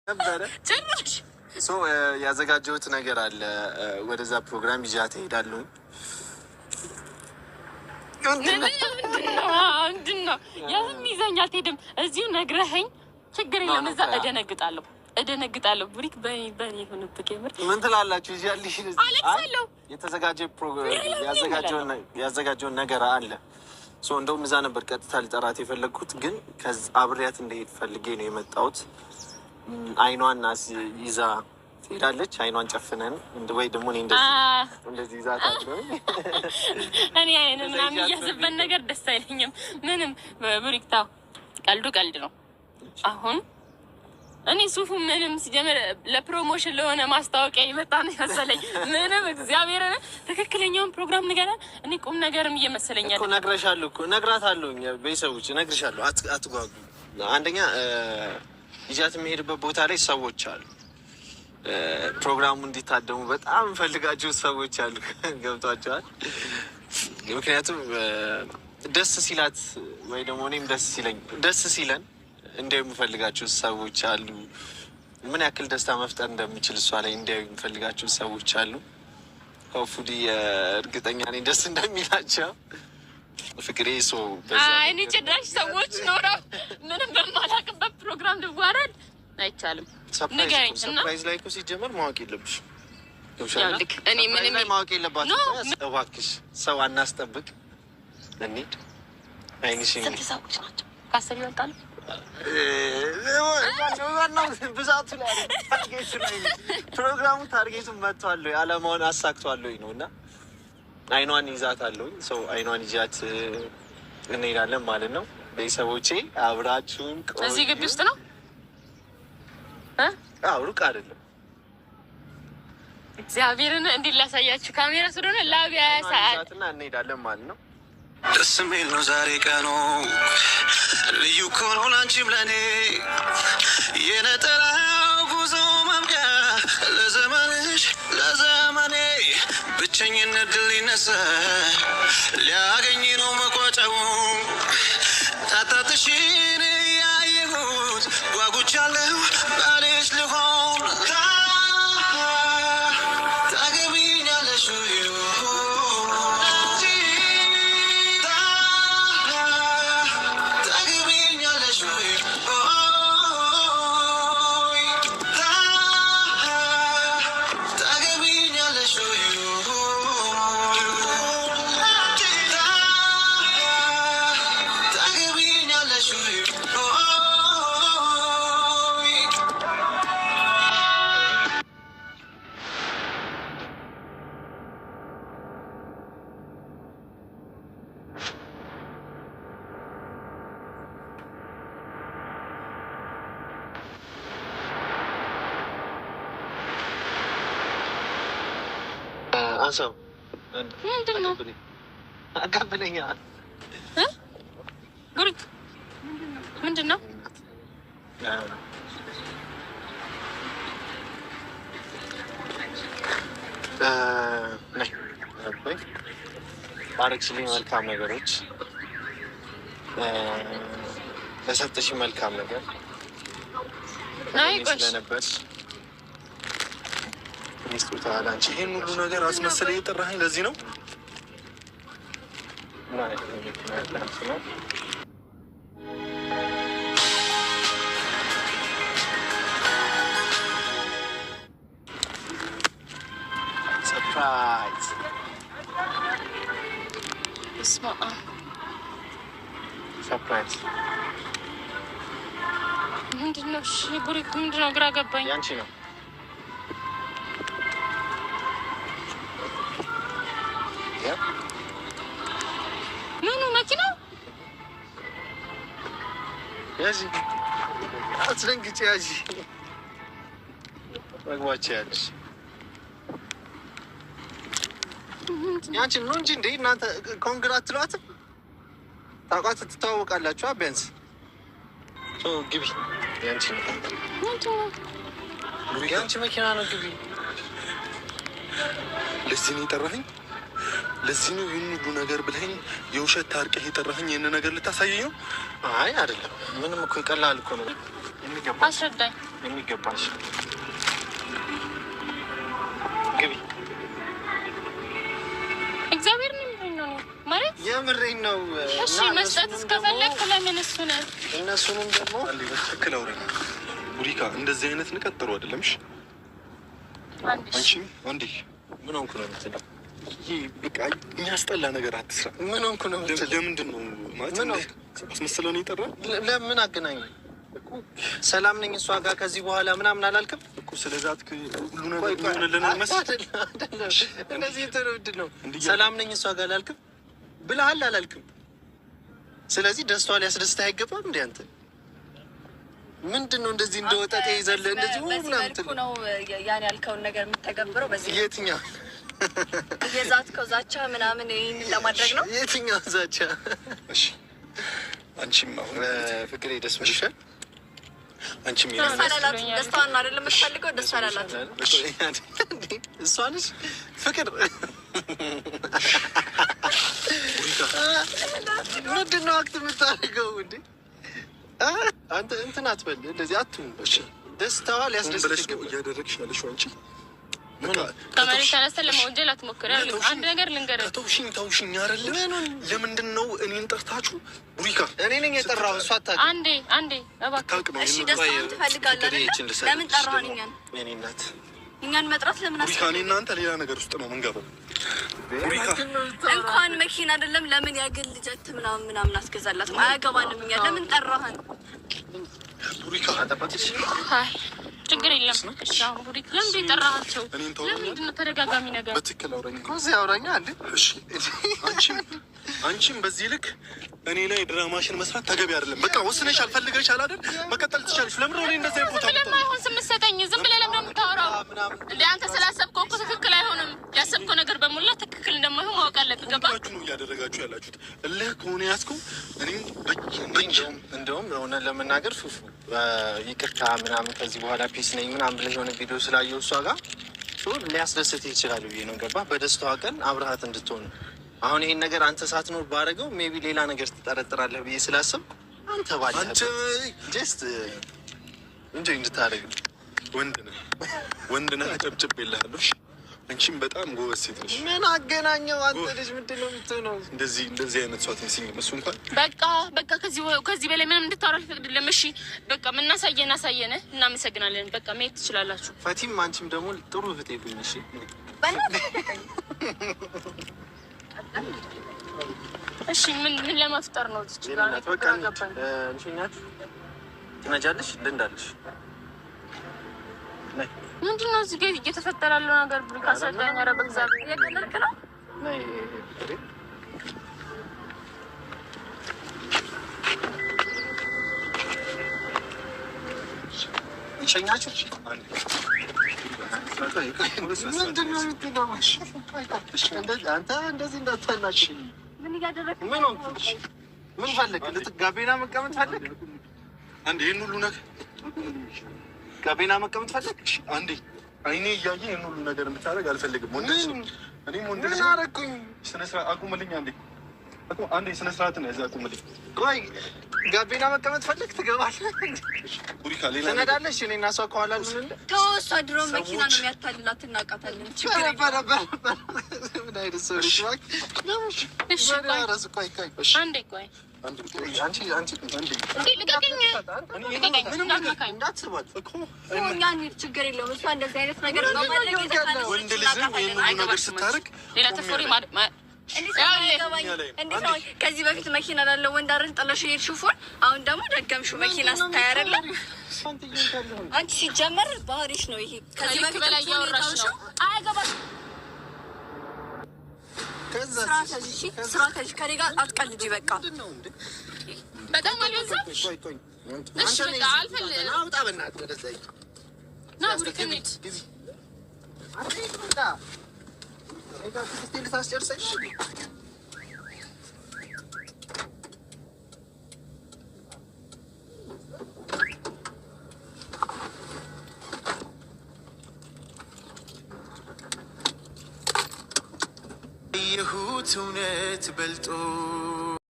ነበረ ሶ ያዘጋጀሁት ነገር አለ። ወደዛ ፕሮግራም ይዣት እሄዳለሁ። ምንድን ነው የትም ይዘኝ አትሄድም። እዚሁ ነግረኸኝ ችግር የለም። እዛ እደነግጣለሁ። ቡሪክ በኔ ሆነብህ። የምር ምን ትላላችሁ? እዚህ ያለሽ አለቅሳለሁ። የተዘጋጀ ያዘጋጀውን ነገር አለ። ሶ እንደውም እዛ ነበር ቀጥታ ልጠራት የፈለግኩት፣ ግን አብሬያት እንደሄድ ፈልጌ ነው የመጣሁት። አይኗን ይዛ ትሄዳለች። አይኗን ጨፍነን ወይ ደግሞ እኔ እንደዚህ ይዛ እኔ አይን ምናምን እያዘበን ነገር ደስ አይለኝም። ምንም ቡሪክ ታው ቀልድ ነው። አሁን እኔ ሱፉ ምንም ሲጀምር ለፕሮሞሽን ለሆነ ማስታወቂያ የመጣ ነው መሰለኝ። ምንም እግዚአብሔር ትክክለኛውን ፕሮግራም ንገረን። እኔ ቁም ነገርም እየመሰለኛል እኮ ነግረሻለሁ እኮ ነግራታለሁ። ቤተሰቦች ነግርሻለሁ፣ አትጓጉ። አንደኛ ይዣት የሚሄድበት ቦታ ላይ ሰዎች አሉ። ፕሮግራሙ እንዲታደሙ በጣም እንፈልጋቸው ሰዎች አሉ። ገብቷቸዋል። ምክንያቱም ደስ ሲላት ወይ ደግሞ እኔም ደስ ሲለን እንዲያዩ የምፈልጋቸው ሰዎች አሉ። ምን ያክል ደስታ መፍጠር እንደሚችል እሷ ላይ እንዲያዩ የምፈልጋቸው ሰዎች አሉ። ሆፉዲ እርግጠኛ ነኝ ደስ እንደሚላቸው። ፍቅሬ ሶ እኔ ጭራሽ ሰዎች ኖረው ምንም በማላውቅበት ፕሮግራም ልዋረድ አይቻልም። ንገረኝ። ሰርፕራይዝ ላይ እኮ ሲጀመር ማወቅ የለብሽ። እኔ ምንም ማወቅ የለባትም። እባክሽ ሰው አናስጠብቅ፣ እንሂድ። አይንሽኝ ስንት ሰዎች ናቸው? ከአስር ይወጣሉ። ብዛቱ ላይ ፕሮግራሙ ታርጌቱን መጥቷል፣ አላማውን አሳክቷል ነው እና አይኗን ይዛታለሁ። ሰው አይኗን ይዣት እንሄዳለን ማለት ነው። ቤተሰቦቼ አብራችሁን እዚህ ግቢ ውስጥ ነው። ሩቅ አይደለም። እግዚአብሔርን እንዲህ ላሳያችሁ ካሜራ ስለሆነ ላቢያ ሰዓትና እንሄዳለን ማለት ነው። ደስ የሚል ነው ዛሬ ቀኑ፣ ልዩ እኮ ነው ላንቺም ለኔ። የነጠላው ጉዞ ማብቂያ ለዘመንሽ ለዘመኔ፣ ብቸኝነት ድል ሊነሳ ሊያገኝ ነው መቋጫው። ታታትሽን ያየሁት ጓጉቻለሁ ባልሽ ልሆን ታገቢኛለሽ አሰብ ምንድን ነው? አጋብለኛ ጉሪክ ምንድን ነው? ባረክሽልኝ መልካም ነገሮች፣ ለሰጠሽ መልካም ነገር ስለነበርሽ ሚስቱታል። አንቺ ይሄን ሁሉ ነገር አስመሰለ የጠራኸኝ ለዚህ ነው። ሰርፕራይዝ ሰርፕራይዝ ምንድን ነው? እሺ ቡሪክ ምንድን ነው? ግራ ገባኝ። ያንቺ ነው። ምኑ መኪና? ያዚ አትደንግጬ፣ ያዚ መግባች ያለሽ ያንቺ ነው እንጂ እንደ እናንተ ኮንግራት ትሏትም ታውቃት ትተዋወቃላችሁ። ቢያንስ ግቢ። ያንቺ ነው። ያንቺ መኪና ነው። ግቢ። ለዚህ ነው የጠራኸኝ? ለዚህ ነው ይህን ሁሉ ነገር ብለኸኝ የውሸት ታርቀህ የጠራኸኝ? ይህን ነገር ልታሳየኝ ነው? አይ አይደለም፣ ምንም እኮ ይቀላል እኮ ነው። አስረዳኝ። የሚገባሽ ግቢ። እግዚአብሔር ነው ማለት የምሬን ነው። እሺ መስጠት እስከፈለክ ለምን እነሱንም ደግሞ አንዴ በትክክል አውሪኝ ቡሪካ። እንደዚህ አይነት ንቀት ጥሩ አይደለም። እሺ አንቺም አንዴ ምን ሆንኩ ነው የምትለው? ይሄ በቃ የሚያስጠላ ነገር አትስራ። ምን ሆንኩ ነው የምትለው? ለምንድን ነው ማለት ነው አስመስለው ነው የጠራን? ለምን አገናኝ እኮ ሰላም ነኝ እሷ ጋር ከዚህ በኋላ ምናምን አላልክም እኮ። ስለዛት ሁሉ ነገር ይሆንልን መስል እንደዚህ ተረድ ነው። ሰላም ነኝ እሷ ጋር አላልክም ብለሃል አላልክም? ስለዚህ ደስታዋ ሊያስደስትህ አይገባም እንዴ? አንተ ምንድን ነው እንደዚህ እንደወጣት ይዘለ እንደዚህ ምናምን ነው ያን ያልከውን ነገር የምትተገብረው በዚህ የትኛው የዛትከው ዛቻ ምናምን ይሄንን ለማድረግ ነው? የትኛው ዛቻ? እሺ አንቺም አሁን ፍቅሬ ደስ ብሎሻል? አንቺም ደስታዋን ነው አይደለም የምትፈልገው? ደስ አላላት እሷ ነች ፍቅር። ምንድን ነው አክት የምታደርገው እንዴ? አንተ እንትን አትበል እንደዚህ አትሁን። እሺ ደስታዋ ሊያስደስትሽ እያደረግሽ ያለሽው አንቺ ከመሬት ተነስተን ለመወንጀል አትሞክር። አንድ ነገር ልንገርህ። ተውሽኝ አይደለም። ለምንድን ነው እኔን ጠርታችሁ? ቡሪካ እኔ ነኝ የጠራሁት እሷ አታውቅም። አንዴ እባክህ። እሺ ደስታውን ትፈልጋለህ? ለምን ጠራኸን? እኔ እናት እኛን መጥራት ለምን ቡሪካ? እኔ እናንተ ሌላ ነገር ውስጥ ነው የምንገባው። ቡሪካ እንኳን መኪና አይደለም ለምን ያገል ልጀት ምናምን አስገዛላትም። አያገባንም። እኛ ለምን ጠራኸን? ቡሪካ አጠባቂሽ ችግር የለም። እሺ አሁን ቡሪክ ለምን የጠራሃቸው? ለምንድን ነው ተደጋጋሚ ነገር? በትክክል አውራኝ እኮ እዚህ አውራኛ እንዴ። እሺ አንቺም በዚህ ልክ እኔ ላይ ድራማሽን መስራት ተገቢ አይደለም። በቃ ወስነሻል፣ ፈልገሻል አይደል? መቀጠል ትችላለሽ። ለምን ነው እንደዚህ ቦታ ለማይሆን ስምሰጠኝ ዝም ብለህ ለምን ነው የምታወራው እንዴ? አንተ ስላሰብከው እኮ ትክክል አይሆንም። ያሰብከው ነገር በሙላ ትክክል እንደማይሆን ማወቅ አለብህ። ገባህ? ነው እያደረጋችሁ ያላችሁት እልህ ከሆነ ያዝከው። እኔም እንደውም የሆነ ለመናገር ፉፉ ይቅርታ ምናምን ከዚህ በኋላ ፒስ ነኝ ምናምን ብለህ የሆነ ቪዲዮ ስላየው እሷ ጋር ሊያስደስት ይችላል ብዬ ነው። ገባህ? በደስታዋ ቀን አብረሃት እንድትሆን። አሁን ይሄን ነገር አንተ ሳትኖር ባደረገው ሜቢ ሌላ ነገር ትጠረጥራለህ ብዬ ስላስብ አንተ ባለ ጀስት እንጂ እንድታደርግ ወንድ ነህ ጨብጭቤልሃለሁ። አንቺም በጣም ጎበዝ ሴት ነሽ። ምን አገናኘው? አንተ ልጅ ምንድን ነው የምትሆነው? እንደዚህ አይነት ሰው አትመስይም። እሱ እንኳን በቃ ከዚህ በላይ ምንም እንድታወራ አልፈቅድልም። እሺ በቃ ምናሳየን አሳየን። እናመሰግናለን። በቃ መሄድ ትችላላችሁ። ፈቲም አንቺም ደግሞ ጥሩ እህቴ ነሽ። እሺ እሺ ምን ለማፍጠር ነው? በቃ እንሽኛት ትነጃለሽ ልንዳለሽ ምንድን ነው እዚህ ጋር እየተፈጠረ ያለው ነገር? ብሩክ አስረዳኝ። ኧረ በእግዚአብሔር እየቀለድክ ነው። እንሸኛችሁ። ምንድን ነው የምትለው? አንተ እንደዚህ እንዳታናሽ። ምን እያደረግህ? ምን ፈልግ? ጋቤና መቀመጥ ፈልግ? አንዴ ይህን ሁሉ ነገር ጋቤና መቀመጥ ፈልግ? አንዴ አይኔ እያየ ይህን ሁሉ ነገር እንድታደርግ አልፈልግም። እኔም ወንድ ልጅ አደረኩኝ። ስነ ስርዓት አቁምልኝ። አንዴ ስነ ስርዓት ነው ያዘ። አቁምልኝ። ቆይ ጋቤና መቀመጥ ፈልግ? ትገባለህ? ቡሪካ ሌላ ትነዳለሽ። እኔ እና እሷ ከኋላ ተወሷ። ድሮ መኪና ነው የሚያታልላት። እናውቃታለን። ችግር ምን አይነት ሰው ነሽ? አንዴ ቆይ ችግር የለውም። እሷ እንደዚህ አይነት ነገር ወንድ ልጅ ይህን ነገር ስታደርግ ሌላ ተፎሪ ከዚህ በፊት መኪና ላለው ወንድ አይደል ጥለሽ የሄድሽው ፎን፣ አሁን ደግሞ ደገምሽው መኪና ስታይ አይደለ? አንቺ ሲጀመር ባህሪሽ ነው ይሄ። ከዚህ በፊት በላይ ያወራሽ ነው። አያገባሽም። ስራ ከዚህ ከኔ ጋር አትቀልጂ። በቃ በጣም አልበዛም? እሺ በቃ አልፈልግም። አውጣ በእናትህ ወደዛ ና ቡሪክ እንሂድ። የሁት እውነት በልጦ